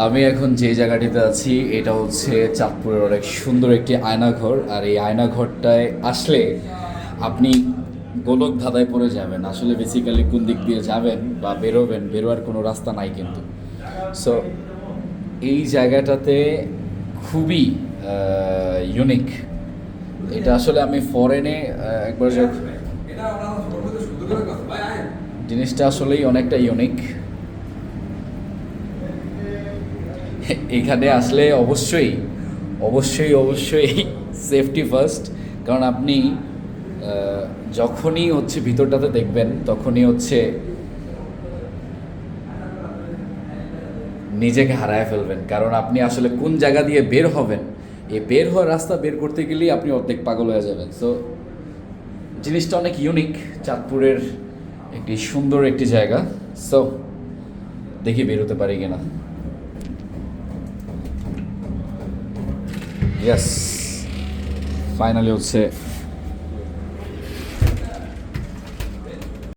আমি এখন যে জায়গাটিতে আছি এটা হচ্ছে চাঁদপুরের অনেক সুন্দর একটি আয়নাঘর, আর এই আয়নাঘরটায় আসলে আপনি গোলক ধাঁধায় পড়ে যাবেন। আসলে বেসিক্যালি কোন দিক দিয়ে যাবেন বা বেরোবেন, বেরোয়ার কোনো রাস্তা নাই কিন্তু। সো এই জায়গাটাতে খুবই ইউনিক। এটা আসলে আমি ফরেনে একবার জিনিসটা আসলেই অনেকটা ইউনিক। এখানে আসলে অবশ্যই অবশ্যই অবশ্যই সেফটি ফার্স্ট। কারণ আপনি যখনই হচ্ছে ভিতরটাতে দেখবেন তখনই হচ্ছে নিজেকে হারায় ফেলবেন। কারণ আপনি আসলে কোন জায়গা দিয়ে বের হবেন, এই বের হওয়ার রাস্তা বের করতে গেলেই আপনি অর্ধেক পাগল হয়ে যাবেন। সো জিনিসটা অনেক ইউনিক, চাঁদপুরের একটি সুন্দর একটি জায়গা। সো দেখি বেরোতে পারি কিনা। ইয়েস, ফাইনালি হচ্ছে